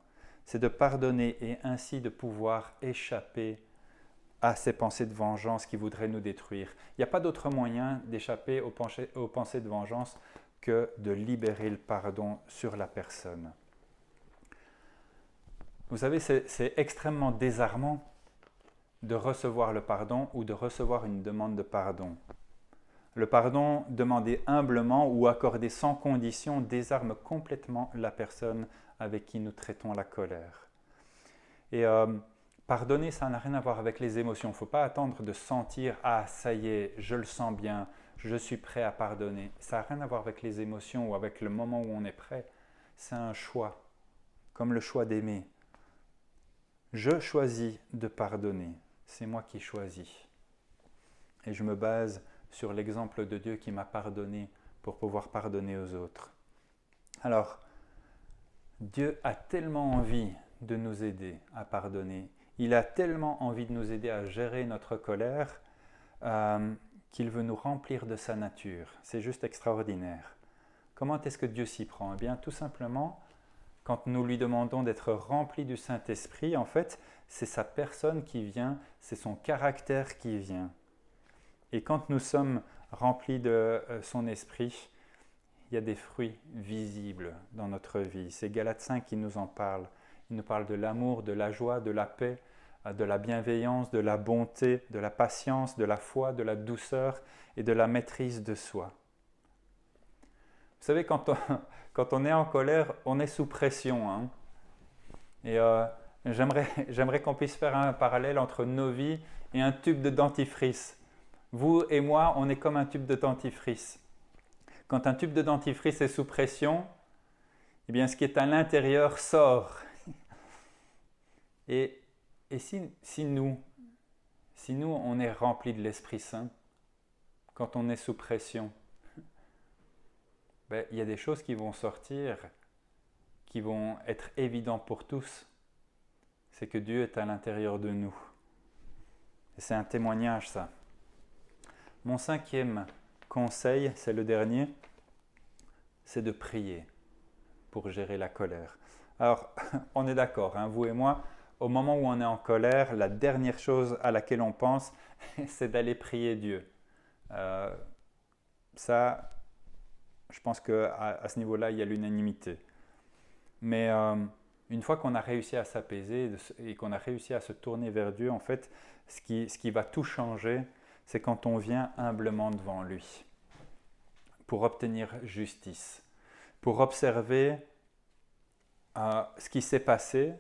C'est de pardonner et ainsi de pouvoir échapper à ces pensées de vengeance qui voudraient nous détruire. Il n'y a pas d'autre moyen d'échapper aux pensées de vengeance que de libérer le pardon sur la personne. Vous savez, c'est extrêmement désarmant de recevoir le pardon ou de recevoir une demande de pardon. Le pardon demandé humblement ou accordé sans condition désarme complètement la personne avec qui nous traitons la colère. Et pardonner, ça n'a rien à voir avec les émotions. Il ne faut pas attendre de sentir « Ah, ça y est, je le sens bien, je suis prêt à pardonner ». Ça n'a rien à voir avec les émotions ou avec le moment où on est prêt. C'est un choix, comme le choix d'aimer. Je choisis de pardonner. C'est moi qui choisis. Et je me base sur l'exemple de Dieu qui m'a pardonné pour pouvoir pardonner aux autres. Alors, Dieu a tellement envie de nous aider à pardonner. Il a tellement envie de nous aider à gérer notre colère qu'il veut nous remplir de sa nature. C'est juste extraordinaire. Comment est-ce que Dieu s'y prend? Eh bien, tout simplement, quand nous lui demandons d'être rempli du Saint-Esprit, en fait, c'est sa personne qui vient, c'est son caractère qui vient. Et quand nous sommes remplis de son esprit, il y a des fruits visibles dans notre vie. C'est Galates 5 qui nous en parle. Il nous parle de l'amour, de la joie, de la paix, de la bienveillance, de la bonté, de la patience, de la foi, de la douceur et de la maîtrise de soi. Vous savez, quand on est en colère, on est sous pression. Hein? Et j'aimerais qu'on puisse faire un parallèle entre nos vies et un tube de dentifrice. Vous et moi, on est comme un tube de dentifrice. Quand un tube de dentifrice est sous pression, eh bien, ce qui est à l'intérieur sort. Et si nous, on est rempli de l'Esprit Saint, quand on est sous pression, il y a des choses qui vont sortir, qui vont être évidentes pour tous. C'est que Dieu est à l'intérieur de nous. Et c'est un témoignage, ça. Mon 5e conseil, c'est le dernier, c'est de prier pour gérer la colère. Alors, on est d'accord, hein, vous et moi, au moment où on est en colère, la dernière chose à laquelle on pense, c'est d'aller prier Dieu. Ça, je pense qu'à ce niveau-là, il y a l'unanimité. Mais une fois qu'on a réussi à s'apaiser et qu'on a réussi à se tourner vers Dieu, en fait, ce qui va tout changer, c'est quand on vient humblement devant lui pour obtenir justice, pour observer ce qui s'est passé,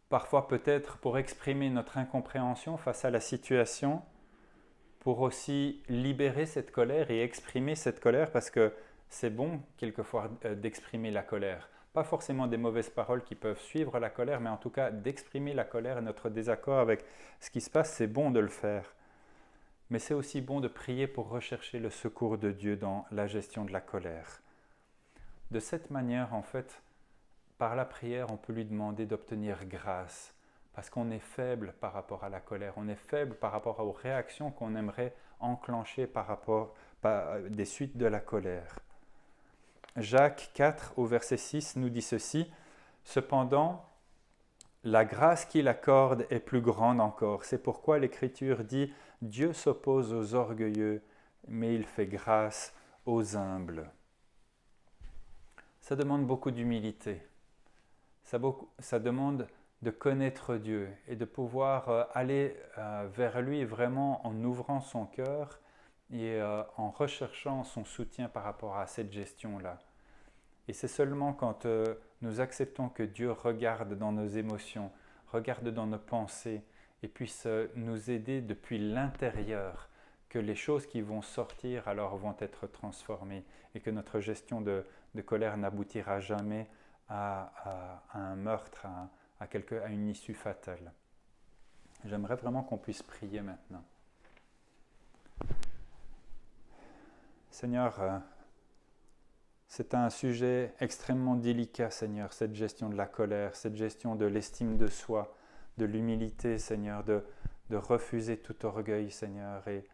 parfois peut-être pour exprimer notre incompréhension face à la situation, pour aussi libérer cette colère et exprimer cette colère, parce que c'est bon quelquefois d'exprimer la colère. Pas forcément des mauvaises paroles qui peuvent suivre la colère, mais en tout cas d'exprimer la colère et notre désaccord avec ce qui se passe, c'est bon de le faire. Mais c'est aussi bon de prier pour rechercher le secours de Dieu dans la gestion de la colère. De cette manière, en fait, par la prière, on peut lui demander d'obtenir grâce, parce qu'on est faible par rapport à la colère, on est faible par rapport aux réactions qu'on aimerait enclencher par rapport des suites de la colère. Jacques 4, au verset 6, nous dit ceci : « Cependant, la grâce qu'il accorde est plus grande encore. C'est pourquoi l'Écriture dit « Dieu s'oppose aux orgueilleux, mais il fait grâce aux humbles. » Ça demande beaucoup d'humilité. Ça demande de connaître Dieu et de pouvoir aller vers lui vraiment en ouvrant son cœur et en recherchant son soutien par rapport à cette gestion-là. Et c'est seulement quand nous acceptons que Dieu regarde dans nos émotions, regarde dans nos pensées et puisse nous aider depuis l'intérieur que les choses qui vont sortir alors vont être transformées et que notre gestion de colère n'aboutira jamais à un meurtre, à une issue fatale. J'aimerais vraiment qu'on puisse prier maintenant. Seigneur, c'est un sujet extrêmement délicat, Seigneur, cette gestion de la colère, cette gestion de l'estime de soi, de l'humilité, Seigneur, de refuser tout orgueil, Seigneur. Et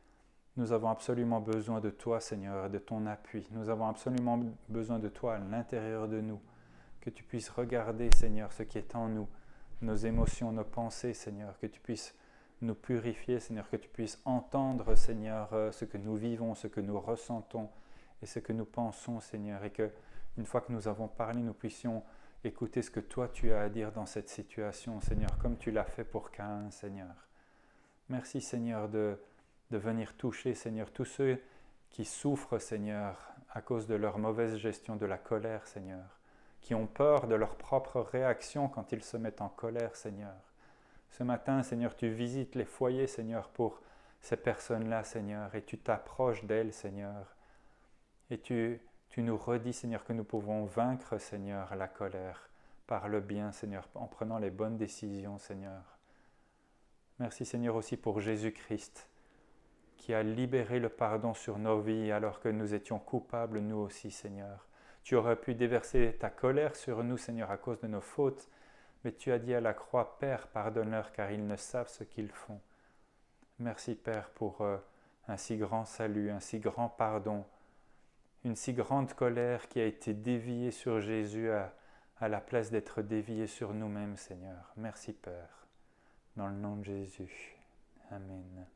nous avons absolument besoin de toi, Seigneur, et de ton appui. Nous avons absolument besoin de toi à l'intérieur de nous, que tu puisses regarder, Seigneur, ce qui est en nous, nos émotions, nos pensées, Seigneur, que tu puisses nous purifier, Seigneur, que tu puisses entendre, Seigneur, ce que nous vivons, ce que nous ressentons et ce que nous pensons, Seigneur, et que une fois que nous avons parlé, nous puissions écouter ce que toi tu as à dire dans cette situation, Seigneur, comme tu l'as fait pour Caïn, Seigneur. Merci, Seigneur, de venir toucher, Seigneur, tous ceux qui souffrent, Seigneur, à cause de leur mauvaise gestion de la colère, Seigneur, qui ont peur de leur propre réaction quand ils se mettent en colère, Seigneur. Ce matin, Seigneur, tu visites les foyers, Seigneur, pour ces personnes-là, Seigneur, et tu t'approches d'elles, Seigneur. Et tu nous redis, Seigneur, que nous pouvons vaincre, Seigneur, la colère par le bien, Seigneur, en prenant les bonnes décisions, Seigneur. Merci, Seigneur, aussi pour Jésus-Christ, qui a libéré le pardon sur nos vies alors que nous étions coupables, nous aussi, Seigneur. Tu aurais pu déverser ta colère sur nous, Seigneur, à cause de nos fautes, mais tu as dit à la croix, Père, pardonne-leur, car ils ne savent ce qu'ils font. Merci, Père, pour un si grand salut, un si grand pardon, une si grande colère qui a été déviée sur Jésus à la place d'être déviée sur nous-mêmes, Seigneur. Merci, Père, dans le nom de Jésus. Amen.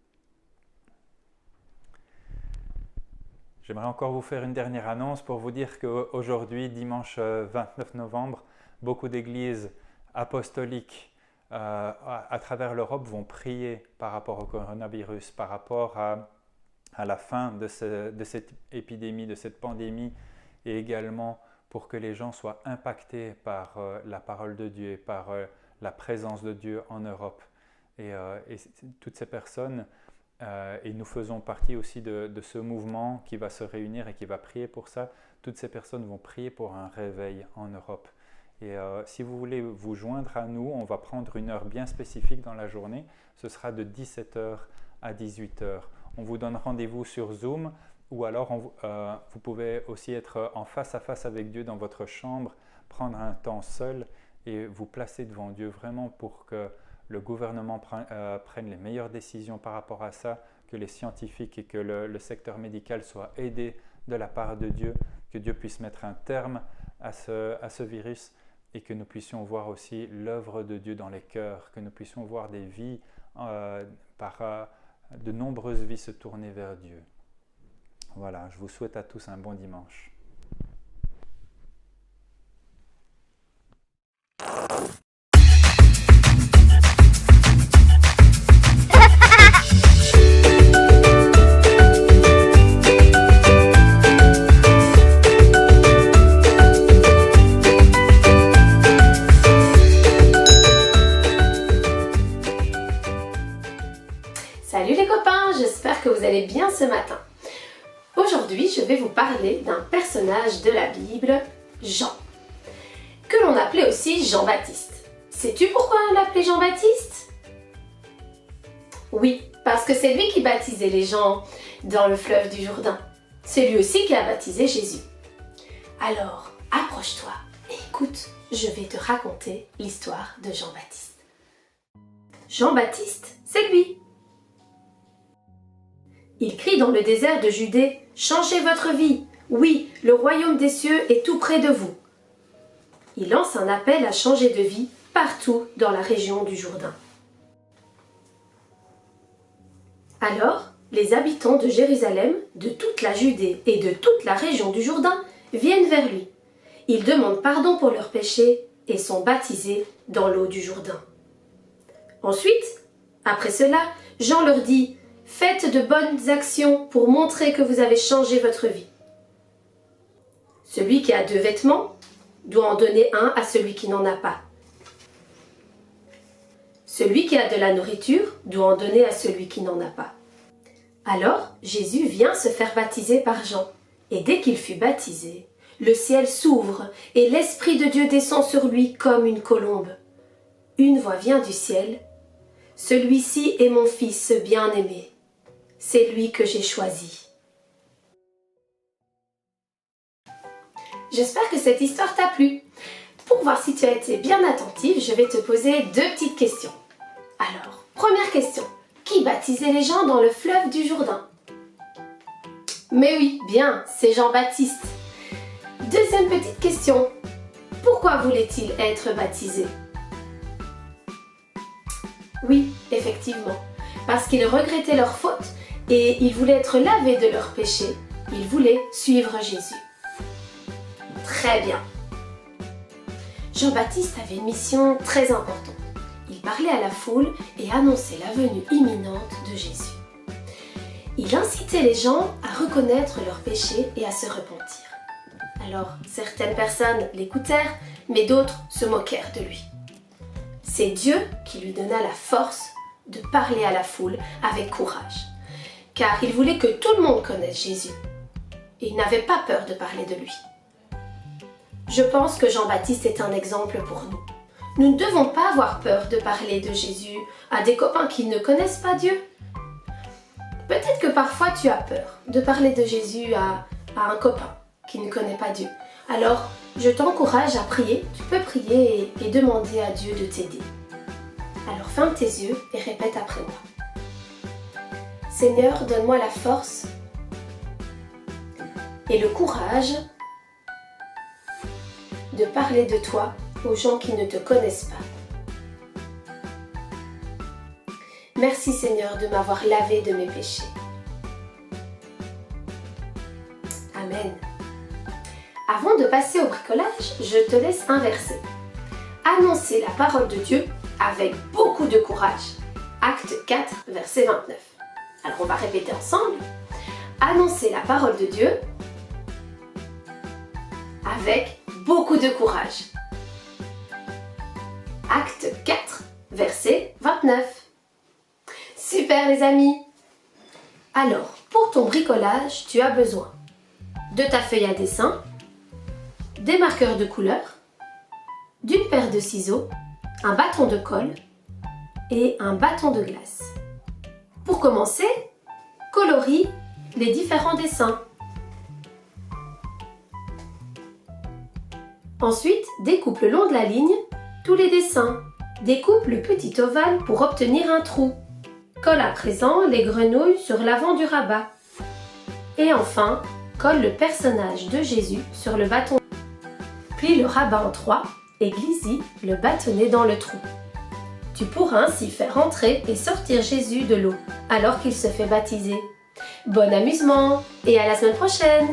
J'aimerais encore vous faire une dernière annonce pour vous dire qu'aujourd'hui, dimanche 29 novembre, beaucoup d'églises apostoliques à travers l'Europe vont prier par rapport au coronavirus, par rapport à la fin de cette épidémie, de cette pandémie, et également pour que les gens soient impactés par la parole de Dieu, par la présence de Dieu en Europe. Et toutes ces personnes, et nous faisons partie aussi de ce mouvement qui va se réunir et qui va prier pour ça, toutes ces personnes vont prier pour un réveil en Europe. Et si vous voulez vous joindre à nous, on va prendre une heure bien spécifique dans la journée, ce sera de 17h à 18h. On vous donne rendez-vous sur Zoom ou alors vous pouvez aussi être en face à face avec Dieu dans votre chambre, prendre un temps seul et vous placer devant Dieu vraiment pour que le gouvernement prenne les meilleures décisions par rapport à ça, que les scientifiques et que le secteur médical soient aidés de la part de Dieu, que Dieu puisse mettre un terme à ce virus et que nous puissions voir aussi l'œuvre de Dieu dans les cœurs, que nous puissions voir des vies de nombreuses vies se tourner vers Dieu. Voilà, je vous souhaite à tous un bon dimanche. Salut les copains, j'espère que vous allez bien ce matin. Aujourd'hui, je vais vous parler d'un personnage de la Bible, Jean, que l'on appelait aussi Jean-Baptiste. Sais-tu pourquoi on l'appelait Jean-Baptiste? Oui, parce que c'est lui qui baptisait les gens dans le fleuve du Jourdain. C'est lui aussi qui a baptisé Jésus. Alors, approche-toi et écoute, je vais te raconter l'histoire de Jean-Baptiste. Jean-Baptiste, c'est lui. Il crie dans le désert de Judée, « Changez votre vie! Oui, le royaume des cieux est tout près de vous. » Il lance un appel à changer de vie partout dans la région du Jourdain. Alors, les habitants de Jérusalem, de toute la Judée et de toute la région du Jourdain viennent vers lui. Ils demandent pardon pour leurs péchés et sont baptisés dans l'eau du Jourdain. Ensuite, après cela, Jean leur dit « Faites de bonnes actions pour montrer que vous avez changé votre vie. Celui qui a 2 vêtements doit en donner un à celui qui n'en a pas. Celui qui a de la nourriture doit en donner à celui qui n'en a pas. » Alors Jésus vient se faire baptiser par Jean, et dès qu'il fut baptisé, le ciel s'ouvre et l'Esprit de Dieu descend sur lui comme une colombe. Une voix vient du ciel. « Celui-ci est mon Fils bien-aimé. C'est lui que j'ai choisi. » J'espère que cette histoire t'a plu. Pour voir si tu as été bien attentive, je vais te poser 2 petites questions. Alors, première question. Qui baptisait les gens dans le fleuve du Jourdain? Mais oui, bien, c'est Jean-Baptiste. Deuxième petite question. Pourquoi voulait-il être baptisé? Oui, effectivement, parce qu'il regrettait leurs fautes et il voulait être lavé de leurs péchés. Il voulait suivre Jésus. Très bien. Jean-Baptiste avait une mission très importante. Il parlait à la foule et annonçait la venue imminente de Jésus. Il incitait les gens à reconnaître leurs péchés et à se repentir. Alors, certaines personnes l'écoutèrent, mais d'autres se moquèrent de lui. C'est Dieu qui lui donna la force de parler à la foule avec courage, car il voulait que tout le monde connaisse Jésus. Et il n'avait pas peur de parler de lui. Je pense que Jean-Baptiste est un exemple pour nous. Nous ne devons pas avoir peur de parler de Jésus à des copains qui ne connaissent pas Dieu. Peut-être que parfois tu as peur de parler de Jésus à un copain qui ne connaît pas Dieu. Alors, je t'encourage à prier. Tu peux prier et demander à Dieu de t'aider. Alors ferme tes yeux et répète après moi. Seigneur, donne-moi la force et le courage de parler de toi aux gens qui ne te connaissent pas. Merci Seigneur de m'avoir lavé de mes péchés. Amen. Avant de passer au bricolage, je te laisse un verset. Annoncer la parole de Dieu avec beaucoup de courage. Acte 4, verset 29. Alors on va répéter ensemble. Annoncer la parole de Dieu avec beaucoup de courage. Acte 4, verset 29. Super les amis! Alors, pour ton bricolage, tu as besoin de ta feuille à dessin, des marqueurs de couleur, d'une paire de ciseaux, un bâton de colle et un bâton de glace. Pour commencer, colorie les différents dessins. Ensuite, découpe le long de la ligne tous les dessins. Découpe le petit ovale pour obtenir un trou. Colle à présent les grenouilles sur l'avant du rabat. Et enfin, colle le personnage de Jésus sur le bâton. Plie le rabat en 3 et glisse le bâtonnet dans le trou. Tu pourras ainsi faire entrer et sortir Jésus de l'eau alors qu'il se fait baptiser. Bon amusement et à la semaine prochaine!